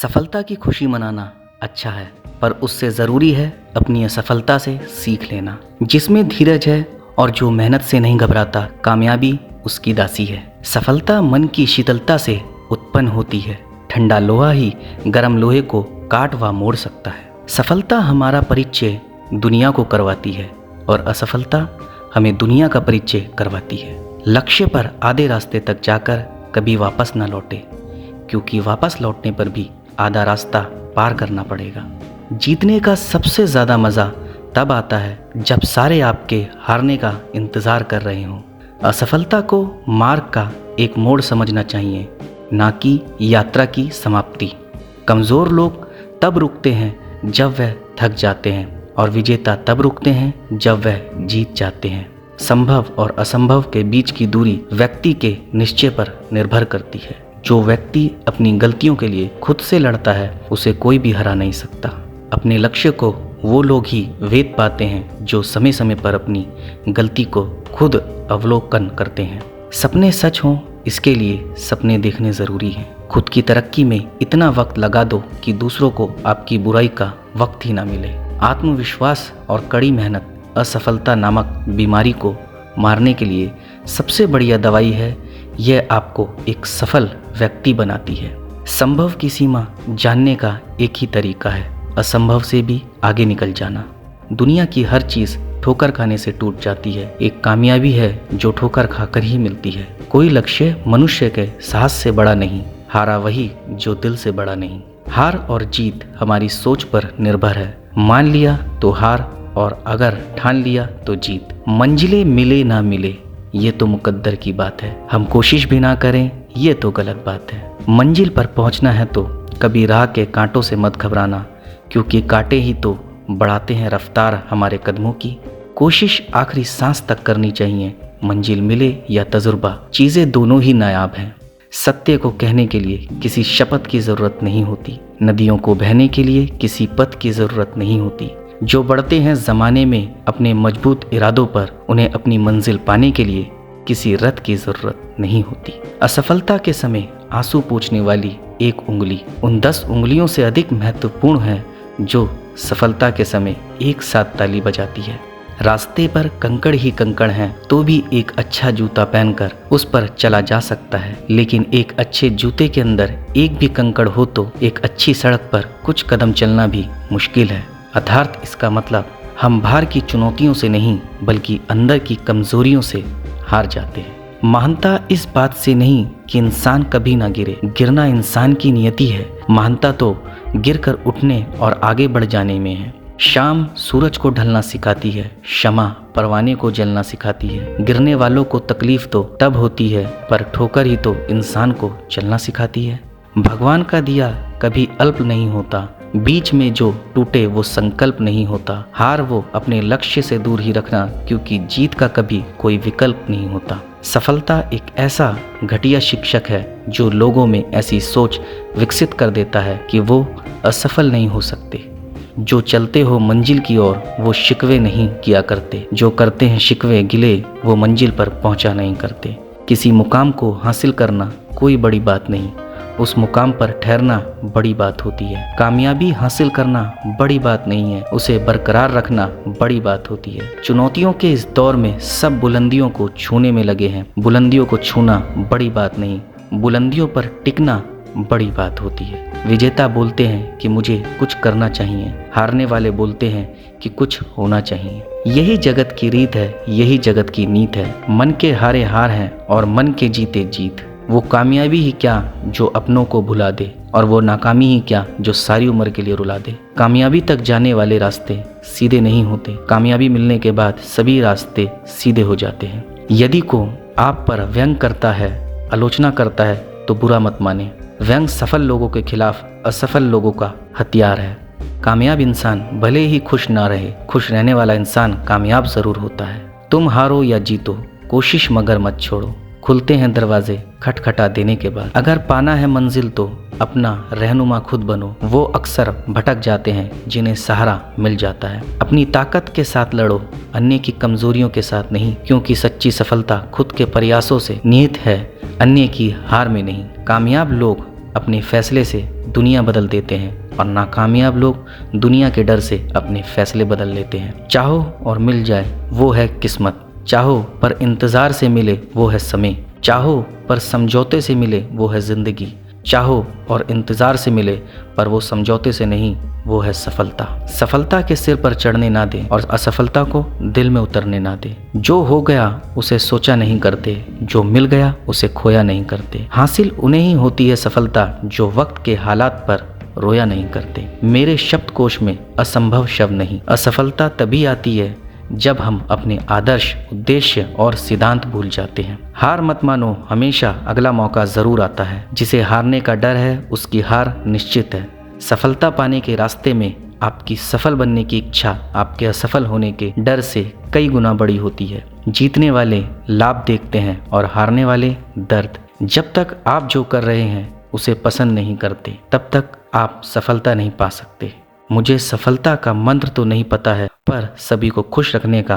सफलता की खुशी मनाना अच्छा है, पर उससे ज़रूरी है अपनी असफलता से सीख लेना। जिसमें धीरज है और जो मेहनत से नहीं घबराता, कामयाबी उसकी दासी है। सफलता मन की शीतलता से उत्पन्न होती है। ठंडा लोहा ही गर्म लोहे को काट व मोड़ सकता है। सफलता हमारा परिचय दुनिया को करवाती है और असफलता हमें दुनिया का परिचय करवाती है। लक्ष्य पर आधे रास्ते तक जाकर कभी वापस न लौटे, क्योंकि वापस लौटने पर भी आधा रास्ता पार करना पड़ेगा। जीतने का सबसे ज़्यादा मज़ा तब आता है जब सारे आपके हारने का इंतज़ार कर रहे हों। असफलता को मार्ग का एक मोड़ समझना चाहिए, ना कि यात्रा की समाप्ति। कमज़ोर लोग तब रुकते हैं जब वह थक जाते हैं, और विजेता तब रुकते हैं जब वह जीत जाते हैं। संभव और असंभव के बीच की दूरी व्यक्ति के निश्चय पर निर्भर करती है। जो व्यक्ति अपनी गलतियों के लिए खुद से लड़ता है, उसे कोई भी हरा नहीं सकता। अपने लक्ष्य को वो लोग ही वेद पाते हैं जो समय समय पर अपनी गलती को खुद अवलोकन करते हैं। सपने सच हों, इसके लिए सपने देखने ज़रूरी हैं। खुद की तरक्की में इतना वक्त लगा दो कि दूसरों को आपकी बुराई का वक्त ही ना मिले। आत्मविश्वास और कड़ी मेहनत असफलता नामक बीमारी को मारने के लिए सबसे बढ़िया दवाई है। यह आपको एक सफल व्यक्ति बनाती है। संभव की सीमा जानने का एक ही तरीका है, असंभव से भी आगे निकल जाना। दुनिया की हर चीज़ ठोकर खाने से टूट जाती है। एक कामयाबी है जो ठोकर खाकर ही मिलती है। कोई लक्ष्य मनुष्य के साहस से बड़ा नहीं, हारा वही जो दिल से बड़ा नहीं। हार और जीत हमारी सोच पर निर्भर है। मान लिया तो हार, और अगर ठान लिया तो जीत। मंजिलें मिले ना मिले, ये तो मुकद्दर की बात है। हम कोशिश भी ना करें, ये तो गलत बात है। मंजिल पर पहुंचना है तो कभी राह के कांटों से मत घबराना, क्योंकि कांटे ही तो बढ़ाते हैं रफ्तार हमारे कदमों की। कोशिश आखिरी सांस तक करनी चाहिए। मंजिल मिले या तजुर्बा, चीज़ें दोनों ही नायाब हैं। सत्य को कहने के लिए किसी शपथ की ज़रूरत नहीं होती। नदियों को बहने के लिए किसी पथ की ज़रूरत नहीं होती। जो बढ़ते हैं ज़माने में अपने मजबूत इरादों पर, उन्हें अपनी मंजिल पाने के लिए किसी रथ की ज़रूरत नहीं होती। असफलता के समय आंसू पोंछने वाली एक उंगली उन 10 उंगलियों से अधिक महत्वपूर्ण है जो सफलता के समय एक साथ ताली बजाती है। रास्ते पर कंकड़ ही कंकड़ हैं तो भी एक अच्छा जूता पहनकर उस पर चला जा सकता है, लेकिन एक अच्छे जूते के अंदर एक भी कंकड़ हो तो एक अच्छी सड़क पर कुछ कदम चलना भी मुश्किल है। अर्थात इसका मतलब हम बाहर की चुनौतियों से नहीं, बल्कि अंदर की कमजोरियों से हार जाते हैं। महानता इस बात से नहीं कि इंसान कभी ना गिरे, गिरना इंसान की नियति है। महानता तो गिरकर उठने और आगे बढ़ जाने में है। शाम सूरज को ढलना सिखाती है, क्षमा परवाने को जलना सिखाती है। गिरने वालों को तकलीफ तो तब होती है, पर ठोकर ही तो इंसान को चलना सिखाती है। भगवान का दिया कभी अल्प नहीं होता, बीच में जो टूटे वो संकल्प नहीं होता। हार वो अपने लक्ष्य से दूर ही रखना, क्योंकि जीत का कभी कोई विकल्प नहीं होता। सफलता एक ऐसा घटिया शिक्षक है जो लोगों में ऐसी सोच विकसित कर देता है कि वो असफल नहीं हो सकते। जो चलते हो मंजिल की ओर वो शिकवे नहीं किया करते, जो करते हैं शिकवे गिले वो मंजिल पर पहुंचा नहीं करते। किसी मुकाम को हासिल करना कोई बड़ी बात नहीं, उस मुकाम पर ठहरना बड़ी बात होती है। कामयाबी हासिल करना बड़ी बात नहीं है, उसे बरकरार रखना बड़ी बात होती है। चुनौतियों के इस दौर में सब बुलंदियों को छूने में लगे हैं। बुलंदियों को छूना बड़ी बात नहीं, बुलंदियों पर टिकना बड़ी बात होती है। विजेता बोलते हैं कि मुझे कुछ करना चाहिए, हारने वाले बोलते हैं कि कुछ होना चाहिए। यही जगत की रीत है, यही जगत की नीत है। मन के हारे हार हैं और मन के जीते जीत। वो कामयाबी ही क्या जो अपनों को भुला दे, और वो नाकामी ही क्या जो सारी उम्र के लिए रुला दे। कामयाबी तक जाने वाले रास्ते सीधे नहीं होते। कामयाबी मिलने के बाद सभी रास्ते सीधे हो जाते हैं। यदि को आप पर व्यंग करता है, आलोचना करता है, तो बुरा मत माने। व्यंग सफल लोगों के खिलाफ असफल लोगों का हथियार है। कामयाब इंसान भले ही खुश ना रहे, खुश रहने वाला इंसान कामयाब जरूर होता है। तुम हारो या जीतो, कोशिश मगर मत छोड़ो। खुलते हैं दरवाजे खटखटा देने के बाद। अगर पाना है मंजिल तो अपना रहनुमा खुद बनो। वो अक्सर भटक जाते हैं जिन्हें सहारा मिल जाता है। अपनी ताकत के साथ लड़ो, अन्य की कमजोरियों के साथ नहीं, क्योंकि सच्ची सफलता खुद के प्रयासों से निहित है, अन्य की हार में नहीं। कामयाब लोग अपने फैसले से दुनिया बदल देते हैं और नाकामयाब लोग दुनिया के डर से अपने फैसले बदल लेते हैं। चाहो और मिल जाए वो है किस्मत, चाहो पर इंतज़ार से मिले वो है समय, चाहो पर समझौते से मिले वो है ज़िंदगी, चाहो और इंतज़ार से मिले पर वो समझौते से नहीं, वो है सफलता। सफलता के सिर पर चढ़ने ना दे और असफलता को दिल में उतरने ना दे। जो हो गया उसे सोचा नहीं करते, जो मिल गया उसे खोया नहीं करते। हासिल उन्हें ही होती है सफलता जो वक्त के हालात पर रोया नहीं करते। मेरे शब्दकोश में असंभव शब्द नहीं। असफलता तभी आती है जब हम अपने आदर्श, उद्देश्य और सिद्धांत भूल जाते हैं। हार मत मानो, हमेशा अगला मौका ज़रूर आता है। जिसे हारने का डर है उसकी हार निश्चित है। सफलता पाने के रास्ते में आपकी सफल बनने की इच्छा आपके असफल होने के डर से कई गुना बड़ी होती है। जीतने वाले लाभ देखते हैं और हारने वाले दर्द। जब तक आप जो कर रहे हैं उसे पसंद नहीं करते, तब तक आप सफलता नहीं पा सकते। मुझे सफलता का मंत्र तो नहीं पता है, पर सभी को खुश रखने का